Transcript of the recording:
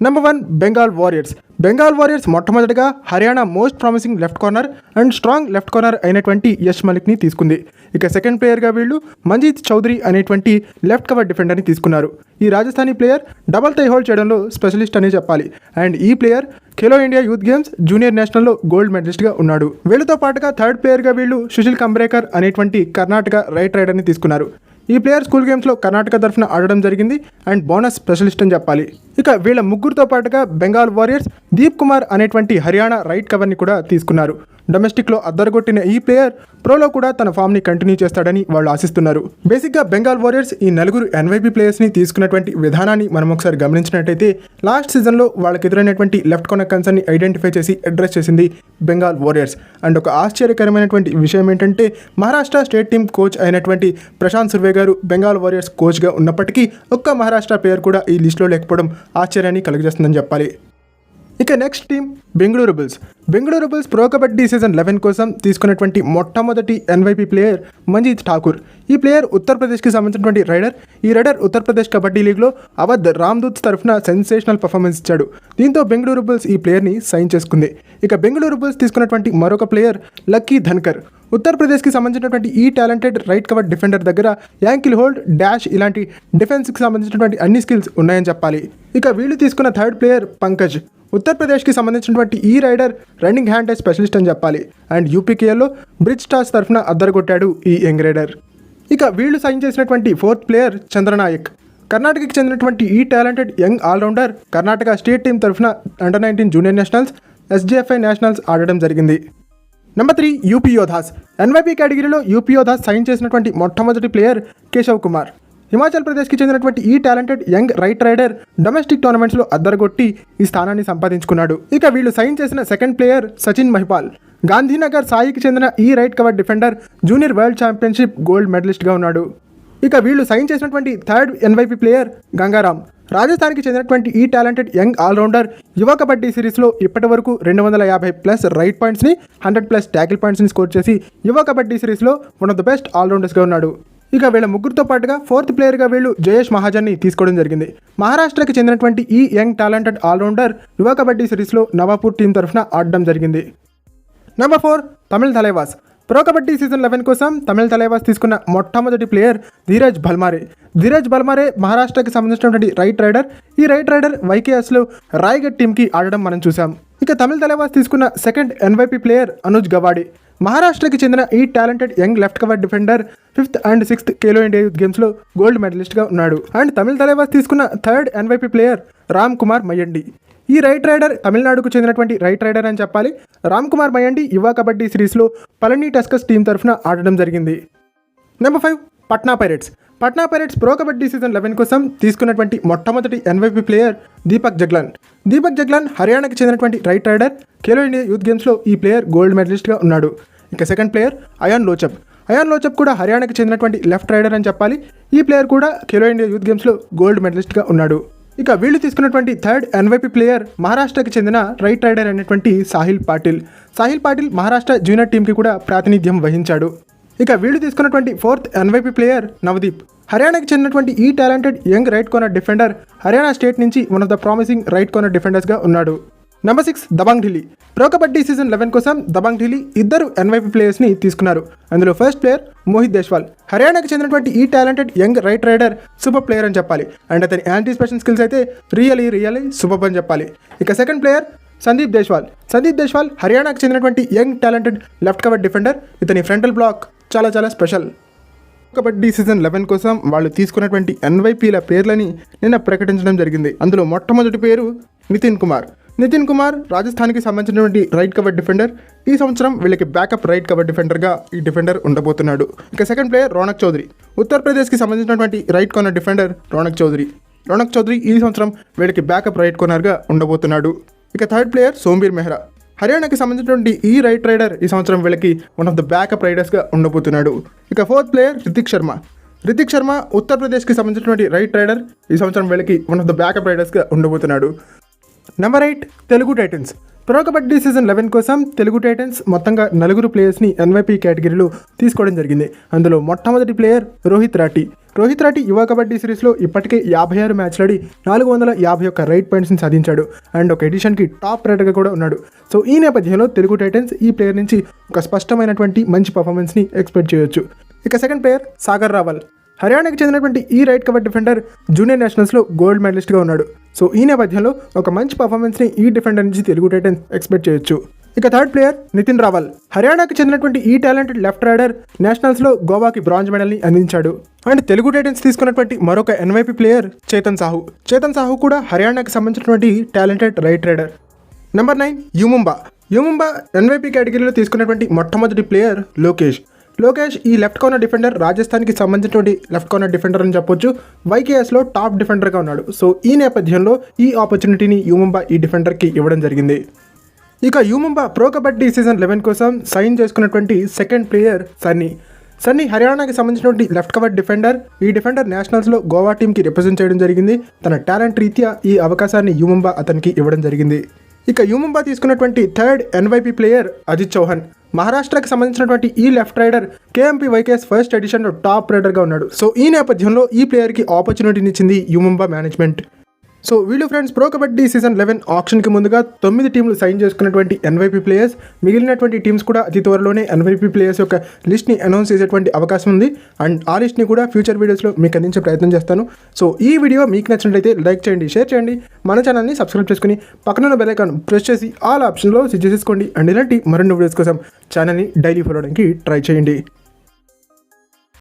Number 1 Bengal warriors. Bengal warriors మొట్టమొదటిగా Haryana most promising left corner and strong left corner అయినటువంటి యష్ మలిక్ని తీసుకుంది. ఇక సెకండ్ ప్లేయర్గా వీళ్ళు మంజీత్ చౌదరి అనేటువంటి లెఫ్ట్ కవర్ డిఫెండర్ని తీసుకున్నారు. ఈ Rajasthani player double tie hold చేయడంలో స్పెషలిస్ట్ అనే చెప్పాలి. అండ్ ఈ player Khelo India youth games junior నేషనల్లో గోల్డ్ మెడలిస్ట్గా ఉన్నాడు. వీళ్ళతో పాటుగా థర్డ్ ప్లేయర్గా వీళ్ళు సుశీల్ కంబ్రేకర్ అనేటువంటి కర్ణాటక రైట్ రైడర్ని తీసుకున్నారు. ఈ ప్లేయర్ స్కూల్ గేమ్స్లో కర్ణాటక తరఫున ఆడడం జరిగింది అండ్ బోనస్ స్పెషలిస్ట్ అని చెప్పాలి. ఇక వీళ్ళ ముగ్గురుతో పాటుగా బెంగాల్ వారియర్స్ దీప్ కుమార్ అనేటువంటి హర్యానా రైట్ కవర్ని కూడా తీసుకున్నారు. డొమెస్టిక్లో అద్దరగొట్టిన ఈ ప్లేయర్ ప్రోలో కూడా తన ఫామ్ని కంటిన్యూ చేస్తాడని వాళ్ళు ఆశిస్తున్నారు. బేసిక్గా బెంగాల్ వారియర్స్ ఈ నలుగురు ఎన్వైపీ ప్లేయర్స్ని తీసుకున్నటువంటి విధానాన్ని మనం ఒకసారి గమనించినట్టయితే లాస్ట్ సీజన్లో వాళ్ళకి ఎదురైనటువంటి లెఫ్ట్ కార్నర్ కన్సర్న్ని ఐడెంటిఫై చేసి అడ్రస్ చేసింది బెంగాల్ వారియర్స్. అండ్ ఒక ఆశ్చర్యకరమైనటువంటి విషయం ఏంటంటే మహారాష్ట్ర స్టేట్ టీమ్ కోచ్ అయినటువంటి ప్రశాంత్ సుర్వే గారు బెంగాల్ వారియర్స్ కోచ్గా ఉన్నప్పటికీ ఒక్క మహారాష్ట్ర ప్లేయర్ కూడా ఈ లిస్టులో లేకపోవడం ఆశ్చర్యాన్ని కలుగజేస్తుందని చెప్పాలి. ఇక next team Bengaluru bulls. Bengaluru bulls pro kabaddi season 11 కోసం తీసుకున్నటువంటి మొట్టమొదటి ఎన్వైపీ ప్లేయర్ మంజీత్ ఠాకూర్. ఈ ప్లేయర్ ఉత్తరప్రదేశ్కి సంబంధించినటువంటి రైడర్. ఈ రైడర్ ఉత్తరప్రదేశ్ కబడ్డీ లీగ్లో అవధ్ రామ్దూత్ తరఫున సెన్సేషనల్ పర్ఫార్మెన్స్ ఇచ్చాడు. దీంతో బెంగళూరు బుల్స్ ఈ ప్లేయర్ని సైన్ చేసుకుంది. ఇక బెంగళూరు బుల్స్ తీసుకున్నటువంటి మరొక ప్లేయర్ లక్కీ ధన్కర్. ఉత్తరప్రదేశ్కి సంబంధించినటువంటి ఈ టాలెంటెడ్ రైట్ కవర్ డిఫెండర్ దగ్గర యాంకిల్ హోల్డ్, డాష్ ఇలాంటి డిఫెన్స్కి సంబంధించినటువంటి అన్ని స్కిల్స్ ఉన్నాయని చెప్పాలి. ఇక వీళ్ళు తీసుకున్న థర్డ్ ప్లేయర్ పంకజ్. ఉత్తరప్రదేశ్కి సంబంధించినటువంటి ఈ raider running hand touch specialist అని చెప్పాలి. అండ్ యూపీకేఎల్లో బ్రిడ్జ్ స్టార్స్ తరఫున అద్దరగొట్టాడు ఈ యంగ్ రైడర్. ఇక వీళ్ళు సైన్ చేసినటువంటి ఫోర్త్ ప్లేయర్ చంద్రనాయక్. కర్ణాటకకి చెందినటువంటి ఈ talented young allrounder Karnataka state team తరఫున under 19 junior nationals, SGFI nationals ఆడడం జరిగింది. Number 3 UP Yoddhas. ఎన్వైపీ కేటగిరీలో యూపీ యోధాస్ సైన్ చేసినటువంటి మొట్టమొదటి ప్లేయర్ కేశవ్ కుమార్. హిమాచల్ ప్రదేశ్కి చెందినటువంటి ఈ talented young right raider domestic టోర్నమెంట్స్లో అద్దరగొట్టి ఈ స్థానాన్ని సంపాదించుకున్నాడు. ఇక వీళ్ళు సైన్ చేసిన సెకండ్ ప్లేయర్ సచిన్ మహిపాల్. గాంధీనగర్ సాయికి చెందిన ఈ right cover defender junior world championship gold మెడలిస్ట్గా ఉన్నాడు. ఇక వీళ్ళు సైన్ చేసినటువంటి థర్డ్ ఎన్వైపీ ప్లేయర్ గంగారాం. రాజస్థాన్కి చెందినటువంటి ఈ టాలెంటెడ్ యంగ్ ఆల్రౌండర్ యువ కబడ్డీ సిరీస్లో ఇప్పటి వరకు 250+ రైట్ పాయింట్స్ని, 100+ ట్యాకిల్ పాయింట్స్ని స్కోర్ చేసి యువ కబడ్డీ సిరీస్లో వన్ ఆఫ్ ద బెస్ట్ ఆల్రౌండర్స్గా ఉన్నాడు. ఇక వీళ్ళ ముగ్గురుతో పాటుగా ఫోర్త్ ప్లేయర్గా వీళ్ళు జయేష్ మహాజన్ని తీసుకోవడం జరిగింది. మహారాష్ట్రకి చెందినటువంటి ఈ యంగ్ టాలెంటెడ్ ఆల్రౌండర్ యువ కబడ్డీ సిరీస్లో నవాపూర్ టీం తరఫున ఆడడం జరిగింది. Number 4 Tamil Thalaivas. Pro kabaddi season 11 కోసం తమిళ్ తలైవాస్ తీసుకున్న మొట్టమొదటి ప్లేయర్ ధీరజ్ బల్మారే. ధీరజ్ బల్మారే మహారాష్ట్రకి సంబంధించినటువంటి రైట్ రైడర్. ఈ రైట్ రైడర్ వైకేఎస్లో రాయ్గఢ్ టీంకి ఆడడం మనం చూసాం. ఇక తమిళ్ తలైవాస్ తీసుకున్న సెకండ్ ఎన్వైపీ ప్లేయర్ అనుజ్ గవాడి. మహారాష్ట్రకి చెందిన ఈ talented young left cover defender 5th and 6th Khelo India youth గేమ్స్లో గోల్డ్ మెడలిస్ట్గా ఉన్నాడు. అండ్ తమిళ్ తలైవాస్ తీసుకున్న third NYP player Ram Kumar మయ్యండి. ఈ రైట్ రైడర్ తమిళనాడుకు చెందినటువంటి రైట్ రైడర్ అని చెప్పాలి. రామ్ కుమార్ మయ్యండి యువ కబడ్డీ సిరీస్లో పళని టస్కర్స్ టీం తరఫున ఆడడం జరిగింది. Number 5 Patna pirates. Patna pirates pro kabaddi season 11 కోసం తీసుకున్నటువంటి మొట్టమొదటి ఎన్వైపీ ప్లేయర్ దీపక్ జగ్లాన్. దీపక్ జగ్లాన్ హర్యానాకి చెందినటువంటి right raider. Khelo India youth గేమ్స్లో ఈ ప్లేయర్ గోల్డ్ మెడలిస్ట్గా ఉన్నాడు. ఇక సెకండ్ ప్లేయర్ అయాన్ లోచప్. అయాన్ లోచప్ కూడా హర్యానాకి చెందినటువంటి లెఫ్ట్ రైడర్ అని చెప్పాలి. ఈ ప్లేయర్ కూడా ఖేలో ఇండియా యూత్ గేమ్స్లో గోల్డ్ మెడలిస్ట్గా ఉన్నాడు. ఇక వీళ్ళు తీసుకున్నటువంటి థర్డ్ ఎన్వైపీ ప్లేయర్ మహారాష్ట్రకి చెందిన రైట్ రైడర్ అయినటువంటి సాహిల్ పాటిల్. సాహిల్ పాటిల్ మహారాష్ట్ర జూనియర్ టీంకి కూడా ప్రాతినిధ్యం వహించాడు. ఇక వీళ్ళు తీసుకున్నటువంటి ఫోర్త్ ఎన్వైపీ ప్లేయర్ నవదీప్. హర్యానాకి చెందినటువంటి ఈ talented young right corner defender Haryana state నుంచి one of the promising right corner డిఫెండర్స్గా ఉన్నాడు. Number 6 Dabang Delhi. Pro kabaddi season 11 కోసం దబాంగ్ ఢిల్లీ ఇద్దరు ఎన్వైపీ ప్లేయర్స్ని తీసుకున్నారు. అందులో ఫస్ట్ ప్లేయర్ మోహిత్ దేశ్వాల్. హర్యానాకి చెందినటువంటి ఈ talented young right raider super player అని చెప్పాలి. అండ్ అతని యాంటిసిపేషన్ స్కిల్స్ అయితే రియలీ సూపర్ అని చెప్పాలి. ఇక సెకండ్ ప్లేయర్ సందీప్ దేశ్వాల్. సందీప్ దేశ్వాల్ హర్యానాకి చెందినటువంటి young talented left cover defender. ఇతని ఫ్రంటల్ బ్లాక్ చాలా స్పెషల్. కబడ్డీ సీజన్ 11 కోసం వాళ్ళు తీసుకున్నటువంటి ఎన్వైపీల పేర్లని నిన్న ప్రకటించడం జరిగింది. అందులో మొట్టమొదటి పేరు నితిన్ కుమార్. నితిన్ కుమార్ రాజస్థాన్కి సంబంధించినటువంటి రైట్ కవర్ డిఫెండర్. ఈ సంవత్సరం వీళ్ళకి బ్యాకప్ రైట్ కవర్ డిఫెండర్గా ఈ డిఫెండర్ ఉండబోతున్నాడు. ఇక సెకండ్ ప్లేయర్ రోనక్ చౌదరి. ఉత్తరప్రదేశ్కి సంబంధించినటువంటి right corner defender Ronak Chaudhary. Ronak Chaudhary ఈ సంవత్సరం వీళ్ళకి బ్యాకప్ రైట్ కార్నర్గా ఉండబోతున్నాడు. ఇక థర్డ్ ప్లేయర్ సోంబీర్ మెహ్రా. హర్యానాకి సంబంధించినటువంటి ఈ రైట్ రైడర్ ఈ సంవత్సరం వీళ్ళకి వన్ ఆఫ్ ద బ్యాకప్ రైడర్స్గా ఉండబోతున్నాడు. ఇక ఫోర్త్ ప్లేయర్ రితిక్ శర్మ. రితిక్ శర్మ ఉత్తరప్రదేశ్కి సంబంధించినటువంటి రైట్ రైడర్. ఈ సంవత్సరం వీళ్ళకి వన్ ఆఫ్ ద బ్యాకప్ రైడర్స్గా ఉండబోతున్నాడు. Number 8 Telugu titans. Pro kabaddi season 11 కోసం తెలుగు టైటన్స్ మొత్తంగా 4 ప్లేయర్స్ని ఎన్వైపీ కేటగిరీలో తీసుకోవడం జరిగింది. అందులో మొట్టమొదటి ప్లేయర్ రోహిత్ రాఠీ యువ కబడ్డీ సిరీస్లో ఇప్పటికే 56 మ్యాచ్లు ఆడి 451 రైట్ పాయింట్స్ని సాధించాడు అండ్ ఒక ఎడిషన్కి టాప్ రైడర్గా కూడా ఉన్నాడు. సో ఈ నేపథ్యంలో తెలుగు టైటన్స్ ఈ ప్లేయర్ నుంచి ఒక స్పష్టమైనటువంటి మంచి పర్ఫార్మెన్స్ని ఎక్స్పెక్ట్ చేయొచ్చు. ఇక సెకండ్ ప్లేయర్ సాగర్ రావల్. హర్యానాకి చెందినటువంటి ఈ రైట్ కవర్ డిఫెండర్ జూనియర్ నేషనల్స్లో గోల్డ్ మెడలిస్ట్గా ఉన్నాడు. సో ఈ నేపథ్యంలో ఒక మంచి పర్ఫార్మెన్స్ని ఈ డిఫెండర్ నుంచి తెలుగు టైటన్స్ ఎక్స్పెక్ట్ చేయొచ్చు. ఇక థర్డ్ ప్లేయర్ నితిన్ రావల్. హర్యానాకి చెందినటువంటి ఈ టాలెంటెడ్ లెఫ్ట్ రైడర్ నేషనల్స్లో గోవాకి బ్రాంజ్ మెడల్ని అందించాడు. అండ్ తెలుగు టైటన్స్ తీసుకున్నటువంటి మరొక ఎన్వైపీ ప్లేయర్ చేతన్ సాహు కూడా హర్యానాకి సంబంధించినటువంటి talented right raider. Number 9 U Mumba NYP కేటగిరీలో తీసుకున్నటువంటి మొట్టమొదటి ప్లేయర్ లోకేష్ ఈ లెఫ్ట్ కార్నర్ డిఫెండర్ రాజస్థాన్కి సంబంధించినటువంటి లెఫ్ట్ కార్నర్ డిఫెండర్ అని చెప్పొచ్చు. వైకేఎస్లో టాప్ డిఫెండర్గా ఉన్నాడు. సో ఈ నేపథ్యంలో ఈ ఆపర్చునిటీని యూముంబా ఈ డిఫెండర్కి ఇవ్వడం జరిగింది. ఇక యూముంబా ప్రో కబడ్డీ సీజన్ 11 కోసం సైన్ చేసుకున్నటువంటి సెకండ్ ప్లేయర్ సన్నీ హర్యానాకి సంబంధించినటువంటి లెఫ్ట్ కవర్ డిఫెండర్. ఈ డిఫెండర్ నేషనల్స్లో గోవా టీంకి రిప్రజెంట్ చేయడం జరిగింది. తన టాలెంట్ రీత్యా ఈ అవకాశాన్ని యూముంబా అతనికి ఇవ్వడం జరిగింది. ఇక యూముంబా తీసుకున్నటువంటి third NYP player Ajit Chauhan. మహారాష్ట్రకి సంబంధించినటువంటి ఈ left raider KMP YKS first ఎడిషన్లో టాప్ రైడర్గా ఉన్నాడు. సో ఈ నేపథ్యంలో ఈ ప్లేయర్కి ఆపర్చునిటీని ఇచ్చింది యూముంబా మేనేజ్మెంట్. సో వీళ్ళు ఫ్రెండ్స్ ప్రో కబడ్డీ సీజన్ 11 ఆప్షన్కి ముందుగా 9 టీంలు సైన్ చేసుకున్నటువంటి ఎన్వైపీ ప్లేయర్స్. మిగిలినటువంటి టీమ్స్ కూడా అతి త్వరలోనే ఎన్వైపీ ప్లేయర్స్ యొక్క లిస్ట్ని అనౌన్స్ చేసేటువంటి అవకాశం ఉంది. అండ్ ఆ లిస్ట్ని కూడా ఫ్యూచర్ వీడియోస్లో మీకు అందించే ప్రయత్నం చేస్తాను. సో ఈ వీడియో మీకు నచ్చినట్లయితే లైక్ చేయండి, షేర్ చేయండి, మన ఛానల్ని సబ్స్క్రైబ్ చేసుకుని పక్కనున్న బెల్ ఐకాన్ ప్రెస్ చేసి ఆల్ ఆప్షన్లో సెట్ చేసేసుకోండి. అండ్ ఇలాంటి మరిన్ని వీడియోస్ కోసం ఛానల్ని డైలీ ఫాలో అవడానికి ట్రై చేయండి.